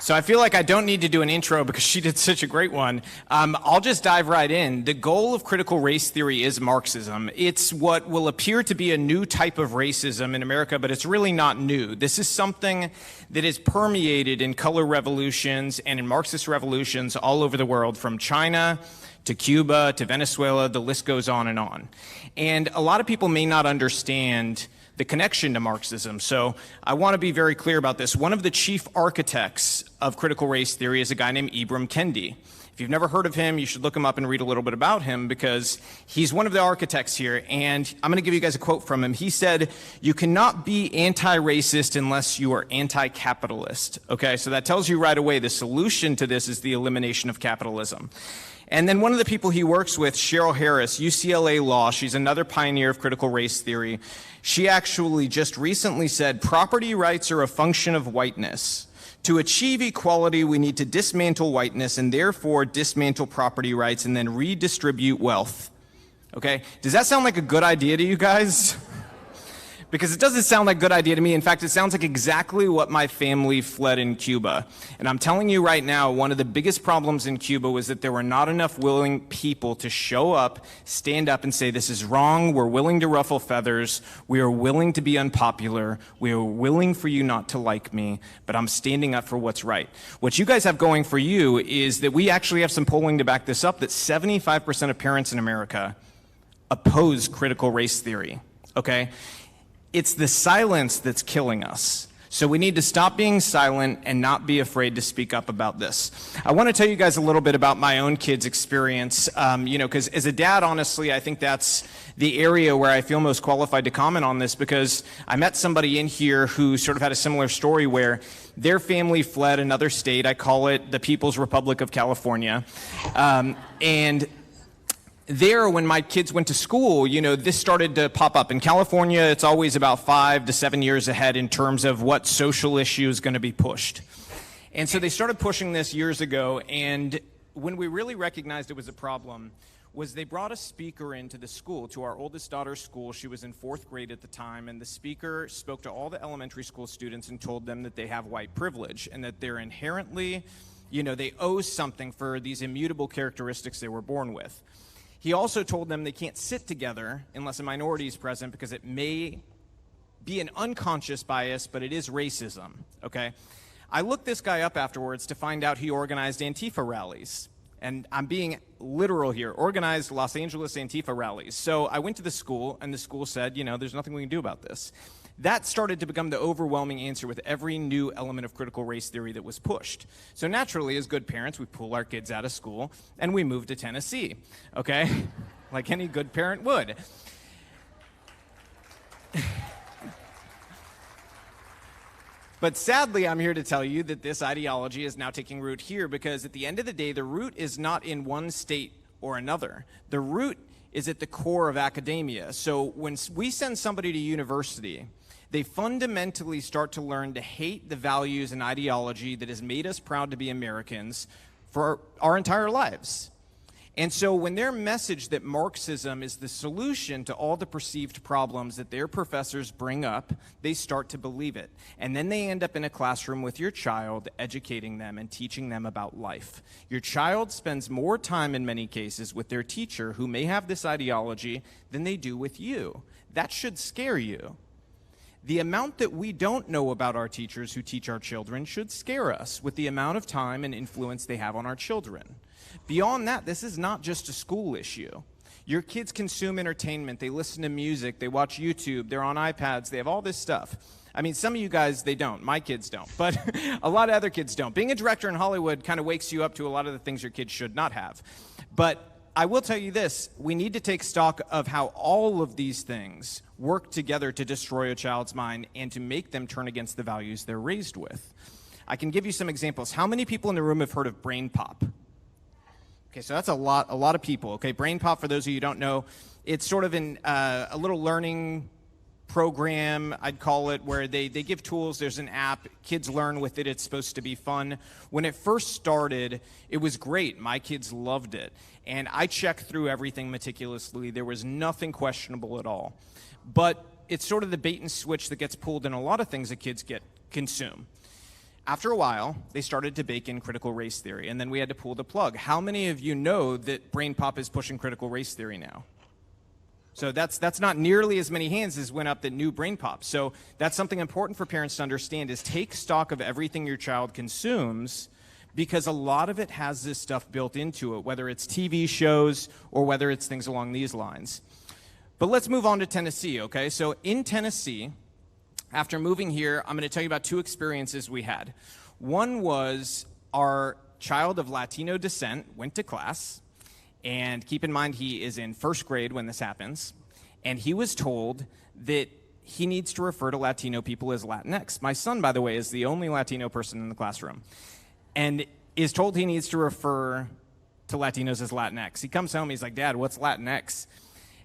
So I feel like I don't need to do an intro because she did such a great one. I'll just dive right in. The goal of critical race theory is Marxism. It's what will appear to be a new type of racism in America, but it's really not new. This is something that is permeated in color revolutions and in Marxist revolutions all over the world, from China to Cuba to Venezuela. The list goes on and on. And a lot of people may not understand the connection to Marxism. So I want to be very clear about this. One of the chief architects of critical race theory is a guy named Ibram Kendi. If you've never heard of him, you should look him up and read a little bit about him because he's one of the architects here. And I'm going to give you guys a quote from him. He said, "You cannot be anti-racist unless you are anti-capitalist." Okay, so that tells you right away the solution to this is the elimination of capitalism. And then one of the people he works with, Cheryl Harris, UCLA Law, she's another pioneer of critical race theory. She actually just recently said, property rights are a function of whiteness. To achieve equality, we need to dismantle whiteness and therefore dismantle property rights and then redistribute wealth. Okay, does that sound like a good idea to you guys? Because it doesn't sound like a good idea to me. In fact, it sounds like exactly what my family fled in Cuba. And I'm telling you right now, one of the biggest problems in Cuba was that there were not enough willing people to show up, stand up and say, this is wrong, we're willing to ruffle feathers, we are willing to be unpopular, we are willing for you not to like me, but I'm standing up for what's right. What you guys have going for you is that we actually have some polling to back this up, that 75% of parents in America oppose critical race theory, okay? It's the silence that's killing us. So we need to stop being silent and not be afraid to speak up about this. I want to tell you guys a little bit about my own kids' experience, because as a dad, honestly, I think that's the area where I feel most qualified to comment on this, because I met somebody in here who sort of had a similar story where their family fled another state. I call it the People's Republic of California. And there, when my kids went to school, this started to pop up. In California, it's always about 5 to 7 years ahead in terms of what social issue is going to be pushed. And so they started pushing this years ago, and when we really recognized it was a problem was they brought a speaker into the school, to our oldest daughter's school. She was in 4th grade at the time, and the speaker spoke to all the elementary school students and told them that they have white privilege and that they're inherently, they owe something for these immutable characteristics they were born with. He also told them they can't sit together unless a minority is present because it may be an unconscious bias, but it is racism, okay? I looked this guy up afterwards to find out he organized Antifa rallies. And I'm being literal here, organized Los Angeles Antifa rallies. So I went to the school, and the school said, there's nothing we can do about this. That started to become the overwhelming answer with every new element of critical race theory that was pushed. So naturally, as good parents, we pull our kids out of school and we move to Tennessee, okay? Like any good parent would. But sadly, I'm here to tell you that this ideology is now taking root here, because at the end of the day, the root is not in one state or another. The root is at the core of academia. So when we send somebody to university, they fundamentally start to learn to hate the values and ideology that has made us proud to be Americans for our entire lives. And so when their message that Marxism is the solution to all the perceived problems that their professors bring up, they start to believe it. And then they end up in a classroom with your child, educating them and teaching them about life. Your child spends more time in many cases with their teacher who may have this ideology than they do with you. That should scare you. The amount that we don't know about our teachers who teach our children should scare us with the amount of time and influence they have on our children. Beyond that, this is not just a school issue. Your kids consume entertainment, they listen to music, they watch YouTube, they're on iPads, they have all this stuff. I mean, some of you guys, they don't. My kids don't, but a lot of other kids don't. Being a director in Hollywood kind of wakes you up to a lot of the things your kids should not have. But I will tell you this, we need to take stock of how all of these things work together to destroy a child's mind and to make them turn against the values they're raised with. I can give you some examples. How many people in the room have heard of brain pop? Okay, so that's a lot of people. Okay, brain pop, for those of you who don't know, it's sort of a little learning program, I'd call it, where they give tools. There's an app. Kids learn with it. It's supposed to be fun. When it first started, it was great. My kids loved it. And I checked through everything meticulously. There was nothing questionable at all. But it's sort of the bait and switch that gets pulled in a lot of things that kids consume. After a while, they started to bake in critical race theory, and then we had to pull the plug. How many of you know that Brain Pop is pushing critical race theory now? So that's not nearly as many hands as went up that knew Brain Pop. So that's something important for parents to understand, is take stock of everything your child consumes, because a lot of it has this stuff built into it, whether it's TV shows or whether it's things along these lines. But let's move on to Tennessee, okay? So in Tennessee, after moving here, I'm going to tell you about two experiences we had. One was our child of Latino descent went to class, and keep in mind he is in first grade when this happens, and he was told that he needs to refer to Latino people as Latinx. My son, by the way, is the only Latino person in the classroom, and is told he needs to refer to Latinos as Latinx. He comes home, he's like, "Dad, what's Latinx?"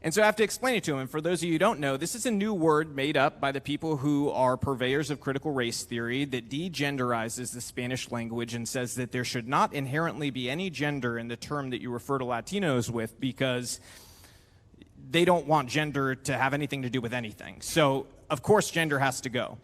And so I have to explain it to him. And for those of you who don't know, this is a new word made up by the people who are purveyors of critical race theory that degenderizes the Spanish language and says that there should not inherently be any gender in the term that you refer to Latinos with, because they don't want gender to have anything to do with anything. So, of course, gender has to go.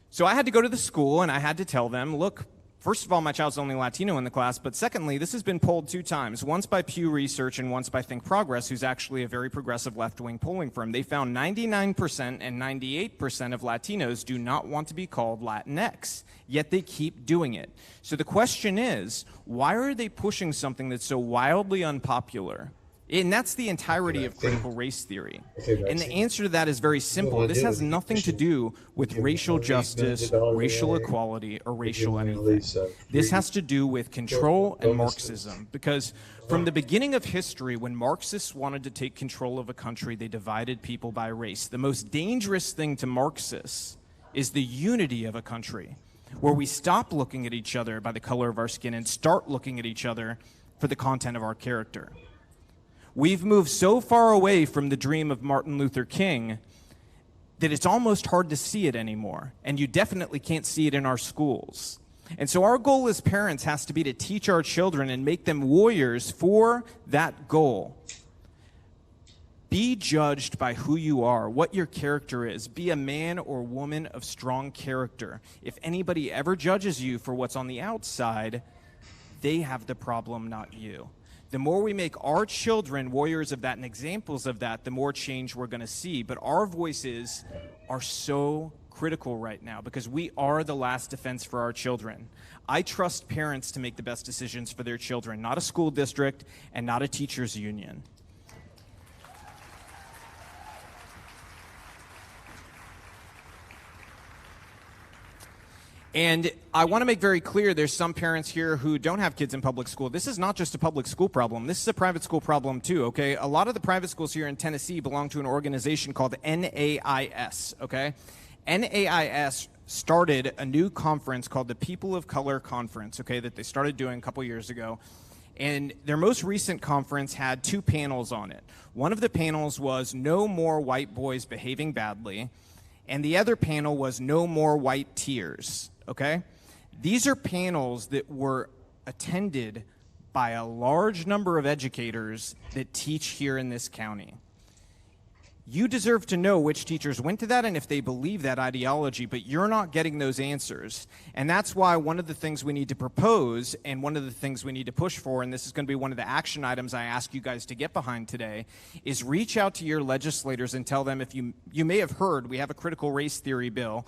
So I had to go to the school and I had to tell them, look, first of all, my child's the only Latino in the class, but secondly, this has been polled 2 times, once by Pew Research and once by Think Progress, who's actually a very progressive left-wing polling firm. They found 99% and 98% of Latinos do not want to be called Latinx, yet they keep doing it. So the question is, why are they pushing something that's so wildly unpopular? And that's the entirety of critical race theory. And the answer to that is very simple. This has nothing to do with racial justice, racial equality, or racial anything. This has to do with control and Marxism. Because from the beginning of history, when Marxists wanted to take control of a country, they divided people by race. The most dangerous thing to Marxists is the unity of a country, where we stop looking at each other by the color of our skin and start looking at each other for the content of our character. We've moved so far away from the dream of Martin Luther King that it's almost hard to see it anymore. And you definitely can't see it in our schools. And so our goal as parents has to be to teach our children and make them warriors for that goal. Be judged by who you are, what your character is. Be a man or woman of strong character. If anybody ever judges you for what's on the outside, they have the problem, not you. The more we make our children warriors of that and examples of that, the more change we're going to see. But our voices are so critical right now because we are the last defense for our children. I trust parents to make the best decisions for their children, not a school district and not a teachers' union. And I want to make very clear, there's some parents here who don't have kids in public school. This is not just a public school problem. This is a private school problem too, okay? A lot of the private schools here in Tennessee belong to an organization called NAIS, okay? NAIS started a new conference called the People of Color Conference, okay, that they started doing a couple years ago. And their most recent conference had 2 panels on it. One of the panels was No More White Boys Behaving Badly, and the other panel was No More White Tears. Okay? These are panels that were attended by a large number of educators that teach here in this county. You deserve to know which teachers went to that and if they believe that ideology, but you're not getting those answers. And that's why one of the things we need to propose and one of the things we need to push for, and this is going to be one of the action items I ask you guys to get behind today, is reach out to your legislators and tell them, if you may have heard, we have a critical race theory bill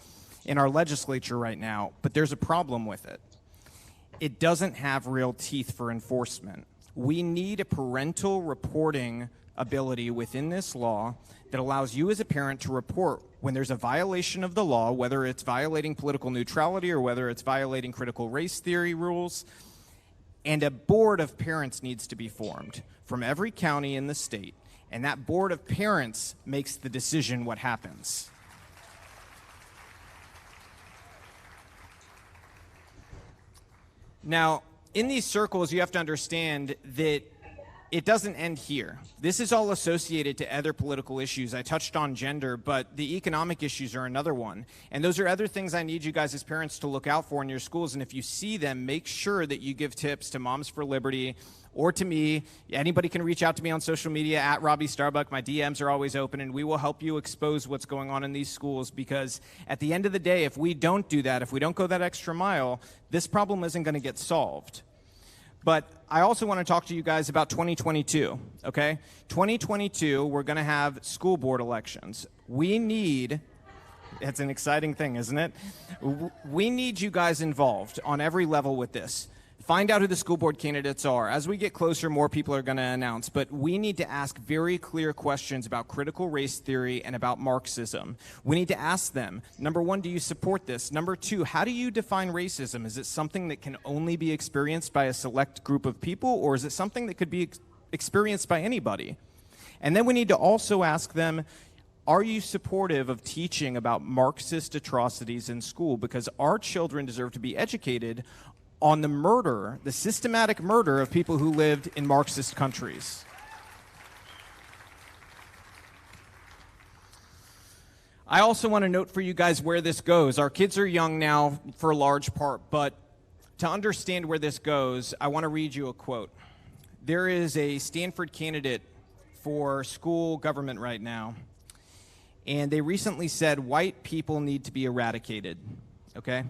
in our legislature right now, but there's a problem with it. It doesn't have real teeth for enforcement. We need a parental reporting ability within this law that allows you as a parent to report when there's a violation of the law, whether it's violating political neutrality or whether it's violating critical race theory rules. And a board of parents needs to be formed from every county in the state. And that board of parents makes the decision what happens. Now, in these circles, you have to understand that it doesn't end here. This is all associated to other political issues. I touched on gender, but the economic issues are another one. And those are other things I need you guys as parents to look out for in your schools. And if you see them, make sure that you give tips to Moms for Liberty or to me. Anybody can reach out to me on social media at Robby Starbuck. My DMs are always open, and we will help you expose what's going on in these schools, because at the end of the day, if we don't do that, if we don't go that extra mile, this problem isn't going to get solved. But I also want to talk to you guys about 2022, okay? 2022, we're going to have school board elections. It's an exciting thing, isn't it? We need you guys involved on every level with this. Find out who the school board candidates are. As we get closer, more people are going to announce, but we need to ask very clear questions about critical race theory and about Marxism. We need to ask them, number one, do you support this? Number two, how do you define racism? Is it something that can only be experienced by a select group of people, or is it something that could be experienced by anybody? And then we need to also ask them, are you supportive of teaching about Marxist atrocities in school? Because our children deserve to be educated on the murder, the systematic murder of people who lived in Marxist countries. I also want to note for you guys where this goes. Our kids are young now for a large part, but to understand where this goes, I want to read you a quote. There is a Stanford candidate for school government right now, and they recently said white people need to be eradicated, okay?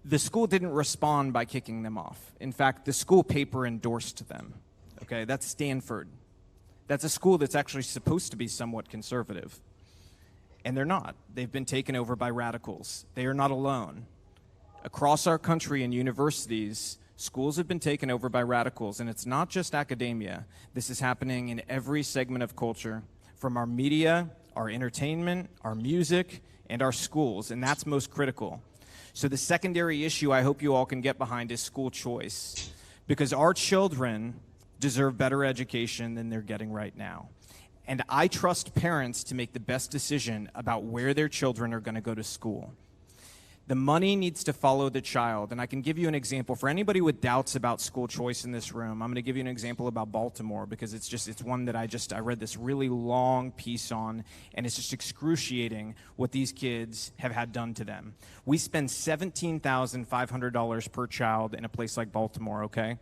The school didn't respond by kicking them off. In fact, the school paper endorsed them. Okay, that's Stanford. That's a school that's actually supposed to be somewhat conservative. And they're not. They've been taken over by radicals. They are not alone. Across our country and universities, schools have been taken over by radicals, and it's not just academia. This is happening in every segment of culture, from our media, our entertainment, our music, and our schools, and that's most critical. So the secondary issue I hope you all can get behind is school choice, because our children deserve better education than they're getting right now. And I trust parents to make the best decision about where their children are going to go to school. The money needs to follow the child. And I can give you an example. For anybody with doubts about school choice in this room, I'm going to give you an example about Baltimore, because it's one that I read this really long piece on, and it's just excruciating what these kids have had done to them. We spend $17,500 per child in a place like Baltimore, okay?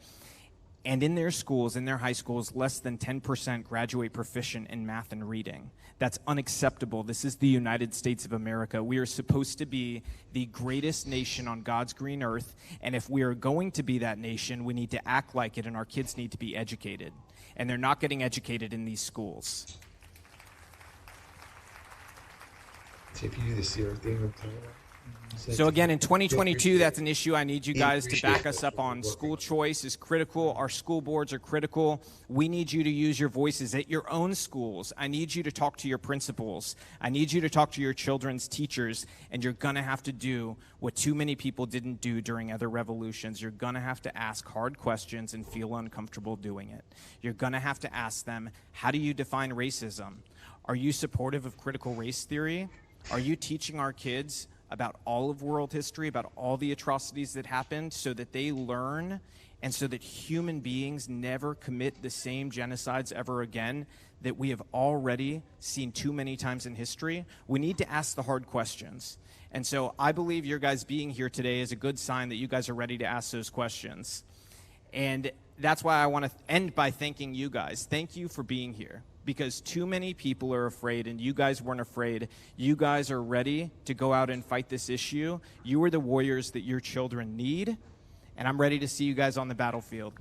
And in their schools, in their high schools, less than 10% graduate proficient in math and reading. That's unacceptable. This is the United States of America. We are supposed to be the greatest nation on God's green earth, and if we are going to be that nation, we need to act like it, and our kids need to be educated. And they're not getting educated in these schools. So if you do the CRT thing, so again, in 2022, that's an issue I need you guys to back us up on. School choice is critical. Our school boards are critical. We need you to use your voices at your own schools. I need you to talk to your principals. I need you to talk to your children's teachers. And you're going to have to do what too many people didn't do during other revolutions. You're going to have to ask hard questions and feel uncomfortable doing it. You're going to have to ask them, how do you define racism? Are you supportive of critical race theory? Are you teaching our kids about all of world history, about all the atrocities that happened, so that they learn and so that human beings never commit the same genocides ever again that we have already seen too many times in history? We need to ask the hard questions. And so I believe your guys being here today is a good sign that you guys are ready to ask those questions. And that's why I want to end by thanking you guys. Thank you for being here, because too many people are afraid, and you guys weren't afraid. You guys are ready to go out and fight this issue. You are the warriors that your children need, and I'm ready to see you guys on the battlefield.